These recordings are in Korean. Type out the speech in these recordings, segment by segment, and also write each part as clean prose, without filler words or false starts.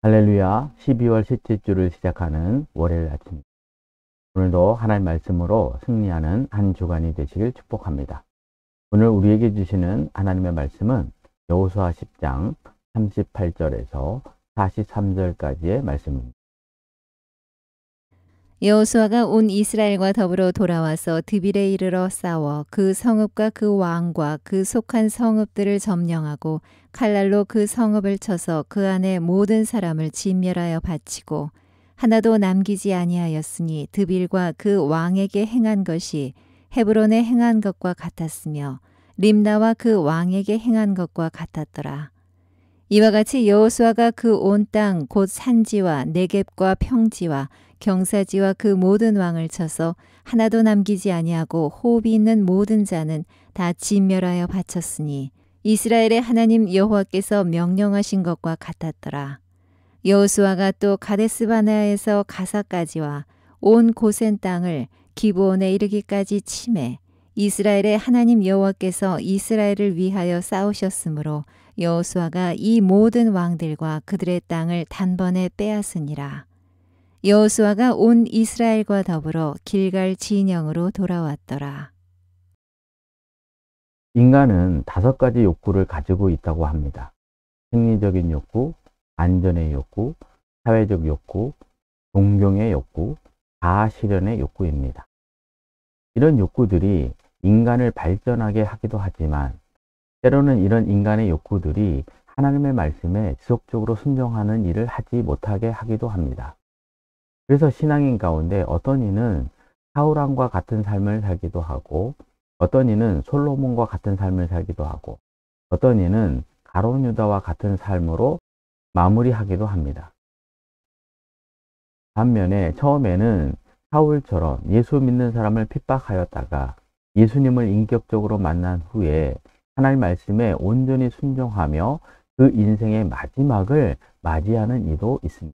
할렐루야, 12월 셋째 주를 시작하는 월요일 아침. 오늘도 하나님 말씀으로 승리하는 한 주간이 되시길 축복합니다. 오늘 우리에게 주시는 하나님의 말씀은 여호수아 10장 38절에서 43절까지의 말씀입니다. 여호수아가 온 이스라엘과 더불어 돌아와서 드빌에 이르러 싸워 그 성읍과 그 왕과 그 속한 성읍들을 점령하고 칼날로 그 성읍을 쳐서 그 안에 모든 사람을 진멸하여 바치고 하나도 남기지 아니하였으니 드빌과 그 왕에게 행한 것이 헤브론에 행한 것과 같았으며 림나와 그 왕에게 행한 것과 같았더라. 이와 같이 여호수아가 그 온 땅 곧 산지와 네겝과 평지와 경사지와 그 모든 왕을 쳐서 하나도 남기지 아니하고 호흡이 있는 모든 자는 다 진멸하여 바쳤으니 이스라엘의 하나님 여호와께서 명령하신 것과 같았더라. 여호수아가 또 가데스바네아에서 가사까지와 온 고센 땅을 기브온에 이르기까지 치매 이스라엘의 하나님 여호와께서 이스라엘을 위하여 싸우셨으므로 여호수아가 이 모든 왕들과 그들의 땅을 단번에 빼앗으니라. 여호수아가 온 이스라엘과 더불어 길갈 진영으로 돌아왔더라. 인간은 5가지 욕구를 가지고 있다고 합니다. 생리적인 욕구, 안전의 욕구, 사회적 욕구, 존경의 욕구, 자아실현의 욕구입니다. 이런 욕구들이 인간을 발전하게 하기도 하지만 때로는 이런 인간의 욕구들이 하나님의 말씀에 지속적으로 순종하는 일을 하지 못하게 하기도 합니다. 그래서 신앙인 가운데 어떤 이는 사울왕과 같은 삶을 살기도 하고 어떤 이는 솔로몬과 같은 삶을 살기도 하고 어떤 이는 가룟 유다와 같은 삶으로 마무리하기도 합니다. 반면에 처음에는 사울처럼 예수 믿는 사람을 핍박하였다가 예수님을 인격적으로 만난 후에 하나님 말씀에 온전히 순종하며 그 인생의 마지막을 맞이하는 이도 있습니다.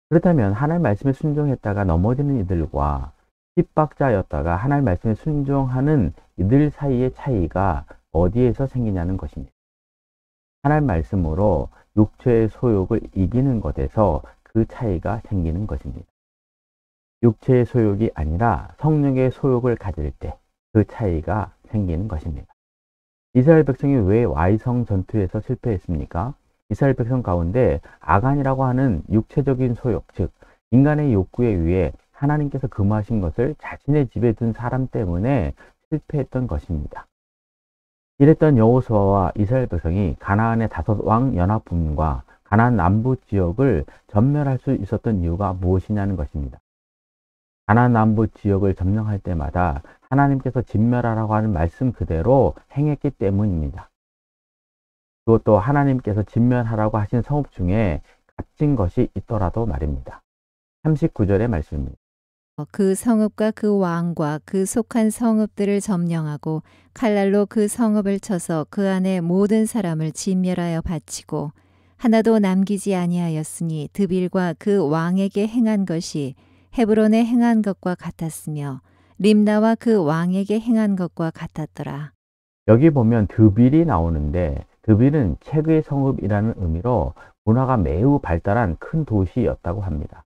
그렇다면 하나님 말씀에 순종했다가 넘어지는 이들과 핍박자였다가 하나님 말씀에 순종하는 이들 사이의 차이가 어디에서 생기냐는 것입니다. 하나님 말씀으로 육체의 소욕을 이기는 것에서 그 차이가 생기는 것입니다. 육체의 소욕이 아니라 성령의 소욕을 가질 때 그 차이가 생기는 것입니다. 이스라엘 백성이 왜 와이성 전투에서 실패했습니까? 이스라엘 백성 가운데 아간이라고 하는 육체적인 소욕, 즉 인간의 욕구에 의해 하나님께서 금하신 것을 자신의 집에 둔 사람 때문에 실패했던 것입니다. 이랬던 여호수아와 이스라엘 백성이 가나안의 5왕 연합군과 가나안 남부 지역을 전멸할 수 있었던 이유가 무엇이냐는 것입니다. 가나안 남부 지역을 점령할 때마다 하나님께서 진멸하라고 하는 말씀 그대로 행했기 때문입니다. 그것도 하나님께서 진멸하라고 하신 성읍 중에 갇힌 것이 있더라도 말입니다. 39절의 말씀입니다. 그 성읍과 그 왕과 그 속한 성읍들을 점령하고 칼날로 그 성읍을 쳐서 그 안에 모든 사람을 진멸하여 바치고 하나도 남기지 아니하였으니 드빌과 그 왕에게 행한 것이 헤브론에 행한 것과 같았으며 림나와 그 왕에게 행한 것과 같았더라. 여기 보면 드빌이 나오는데 드빌은 최고의 성읍이라는 의미로 문화가 매우 발달한 큰 도시였다고 합니다.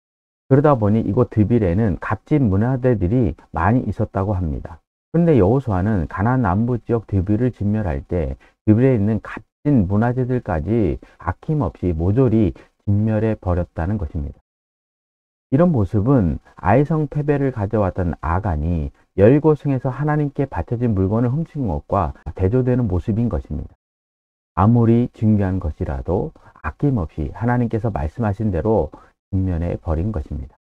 그러다 보니 이곳 드빌에는 값진 문화재들이 많이 있었다고 합니다. 그런데 여호수아는 가나안 남부 지역 드빌을 진멸할 때 드빌에 있는 값진 문화재들까지 아낌없이 모조리 진멸해 버렸다는 것입니다. 이런 모습은 아이성 패배를 가져왔던 아간이 열고승에서 하나님께 바쳐진 물건을 훔친 것과 대조되는 모습인 것입니다. 아무리 중요한 것이라도 아낌없이 하나님께서 말씀하신 대로 진멸해 버린 것입니다.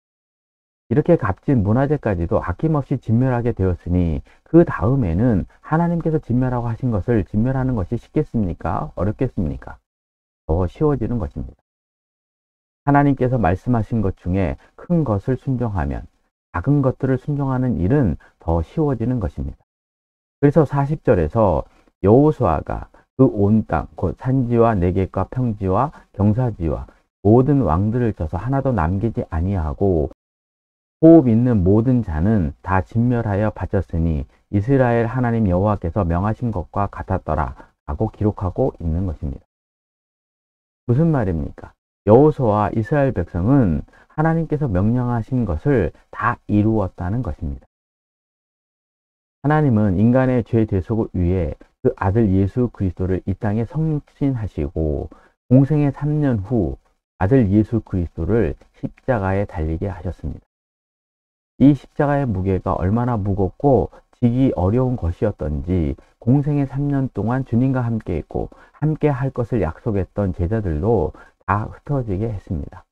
이렇게 값진 문화재까지도 아낌없이 진멸하게 되었으니 그 다음에는 하나님께서 진멸하고 하신 것을 진멸하는 것이 쉽겠습니까? 어렵겠습니까? 더 쉬워지는 것입니다. 하나님께서 말씀하신 것 중에 큰 것을 순종하면 작은 것들을 순종하는 일은 더 쉬워지는 것입니다. 그래서 40절에서 여호수아가 그 온 땅, 곧 산지와 네겝과 평지와 경사지와 모든 왕들을 쳐서 하나도 남기지 아니하고 호흡 있는 모든 자는 다 진멸하여 바쳤으니 이스라엘 하나님 여호와께서 명하신 것과 같았더라 라고 기록하고 있는 것입니다. 무슨 말입니까? 여호수아와 이스라엘 백성은 하나님께서 명령하신 것을 다 이루었다는 것입니다. 하나님은 인간의 죄 대속을 위해 그 아들 예수 그리스도를 이 땅에 성육신하시고 공생의 3년 후 아들 예수 그리스도를 십자가에 달리게 하셨습니다. 이 십자가의 무게가 얼마나 무겁고 지기 어려운 것이었던지 공생의 3년 동안 주님과 함께 있고 함께 할 것을 약속했던 제자들도 다 흩어지게 했습니다.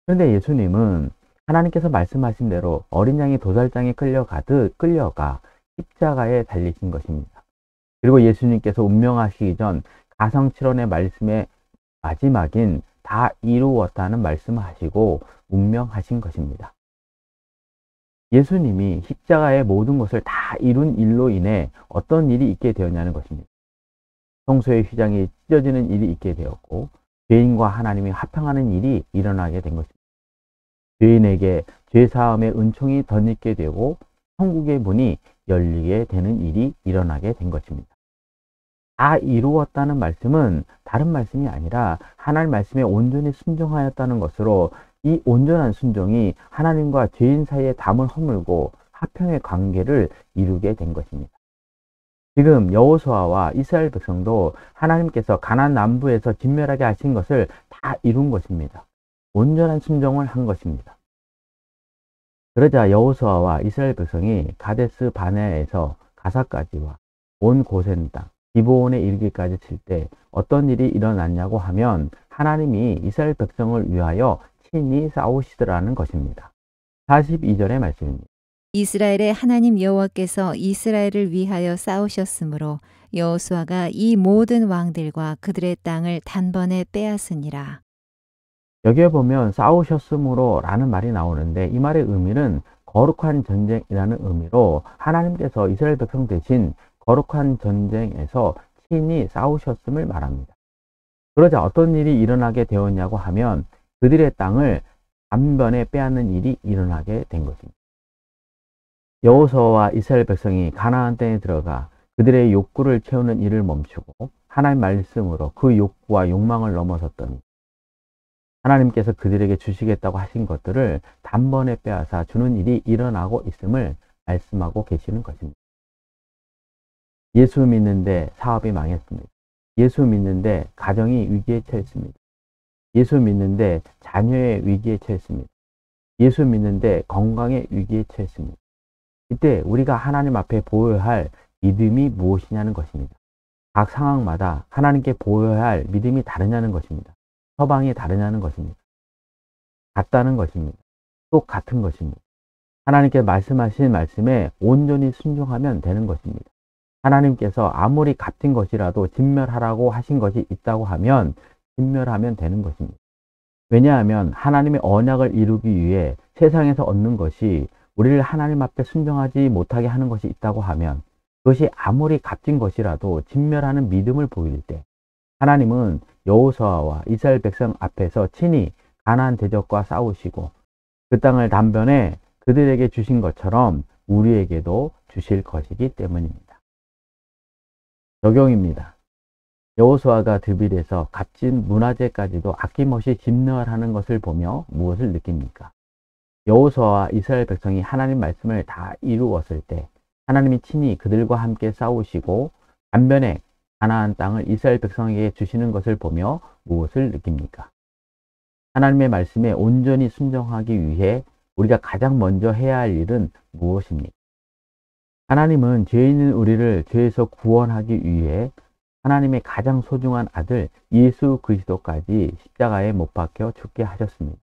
그런데 예수님은 하나님께서 말씀하신 대로 어린 양이 도살장에 끌려가 십자가에 달리신 것입니다. 그리고 예수님께서 운명하시기 전 가성칠언의 말씀의 마지막인 다 이루었다는 말씀을 하시고 운명하신 것입니다. 예수님이 십자가의 모든 것을 다 이룬 일로 인해 어떤 일이 있게 되었냐는 것입니다. 성소의 휘장이 찢어지는 일이 있게 되었고 죄인과 하나님이 화평하는 일이 일어나게 된 것입니다. 죄인에게 죄사함의 은총이 덧입게 되고 천국의 문이 열리게 되는 일이 일어나게 된 것입니다. 다 이루었다는 말씀은 다른 말씀이 아니라 하나님 말씀에 온전히 순종하였다는 것으로 이 온전한 순종이 하나님과 죄인 사이의 담을 허물고 화평의 관계를 이루게 된 것입니다. 지금 여호수아와 이스라엘 백성도 하나님께서 가나안 남부에서 진멸하게 하신 것을 다 이룬 것입니다. 온전한 순종을 한 것입니다. 그러자 여호수아와 이스라엘 백성이 가데스 바네아에서 가사까지와 온 고센 땅 기브온에 이르기까지 칠 때 어떤 일이 일어났냐고 하면 하나님이 이스라엘 백성을 위하여 친히 싸우시더라는 것입니다. 42절의 말씀입니다. 이스라엘의 하나님 여호와께서 이스라엘을 위하여 싸우셨으므로 여호수아가 이 모든 왕들과 그들의 땅을 단번에 빼앗으니라. 여기에 보면 싸우셨으므로 라는 말이 나오는데 이 말의 의미는 거룩한 전쟁이라는 의미로 하나님께서 이스라엘 백성 대신 거룩한 전쟁에서 친히 싸우셨음을 말합니다. 그러자 어떤 일이 일어나게 되었냐고 하면 그들의 땅을 단번에 빼앗는 일이 일어나게 된 것입니다. 여호수아와 이스라엘 백성이 가나안 땅에 들어가 그들의 욕구를 채우는 일을 멈추고 하나님 말씀으로 그 욕구와 욕망을 넘어섰더니 하나님께서 그들에게 주시겠다고 하신 것들을 단번에 빼앗아 주는 일이 일어나고 있음을 말씀하고 계시는 것입니다. 예수 믿는데 사업이 망했습니다. 예수 믿는데 가정이 위기에 처했습니다. 예수 믿는데 자녀의 위기에 처했습니다. 예수 믿는데 건강의 위기에 처했습니다. 이때 우리가 하나님 앞에 보여야 할 믿음이 무엇이냐는 것입니다. 각 상황마다 하나님께 보여야 할 믿음이 다르냐는 것입니다. 처방이 다르냐는 것입니다. 같다는 것입니다. 똑같은 것입니다. 하나님께 말씀하신 말씀에 온전히 순종하면 되는 것입니다. 하나님께서 아무리 값진 것이라도 진멸하라고 하신 것이 있다고 하면 진멸하면 되는 것입니다. 왜냐하면 하나님의 언약을 이루기 위해 세상에서 얻는 것이 우리를 하나님 앞에 순종하지 못하게 하는 것이 있다고 하면 그것이 아무리 값진 것이라도 진멸하는 믿음을 보일 때 하나님은 여호수아와 이스라엘 백성 앞에서 친히 가나안 대적과 싸우시고 그 땅을 단번에 그들에게 주신 것처럼 우리에게도 주실 것이기 때문입니다. 적용입니다. 여호수아가 드빌에서 값진 문화재까지도 아낌없이 진멸하는 것을 보며 무엇을 느낍니까? 여호수아와 이스라엘 백성이 하나님 말씀을 다 이루었을 때 하나님이 친히 그들과 함께 싸우시고 반면에 가나안 땅을 이스라엘 백성에게 주시는 것을 보며 무엇을 느낍니까? 하나님의 말씀에 온전히 순종하기 위해 우리가 가장 먼저 해야 할 일은 무엇입니까? 하나님은 죄 있는 우리를 죄에서 구원하기 위해 하나님의 가장 소중한 아들 예수 그리스도까지 십자가에 못 박혀 죽게 하셨습니다.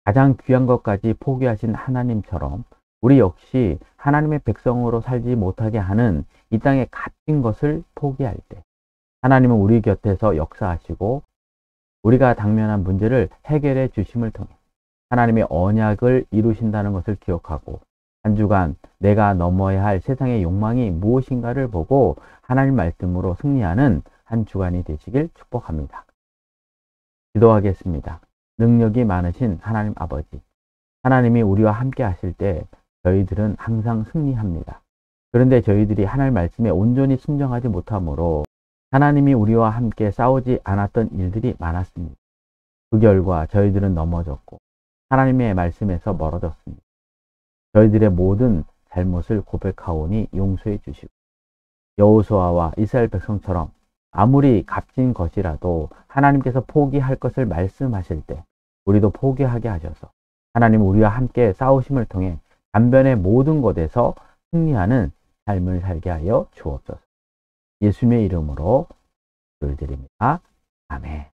가장 귀한 것까지 포기하신 하나님처럼 우리 역시 하나님의 백성으로 살지 못하게 하는 이 땅의 값진 것을 포기할 때 하나님은 우리 곁에서 역사하시고 우리가 당면한 문제를 해결해 주심을 통해 하나님의 언약을 이루신다는 것을 기억하고 한 주간 내가 넘어야 할 세상의 욕망이 무엇인가를 보고 하나님 말씀으로 승리하는 한 주간이 되시길 축복합니다. 기도하겠습니다. 능력이 많으신 하나님 아버지, 하나님이 우리와 함께 하실 때 저희들은 항상 승리합니다. 그런데 저희들이 하나님 말씀에 온전히 순종하지 못하므로 하나님이 우리와 함께 싸우지 않았던 일들이 많았습니다. 그 결과 저희들은 넘어졌고 하나님의 말씀에서 멀어졌습니다. 저희들의 모든 잘못을 고백하오니 용서해 주시고 여호수아와 이스라엘 백성처럼 아무리 값진 것이라도 하나님께서 포기할 것을 말씀하실 때 우리도 포기하게 하셔서 하나님 우리와 함께 싸우심을 통해 단변의 모든 것에서 승리하는 삶을 살게 하여 주옵소서. 예수님의 이름으로 기도드립니다. 아멘.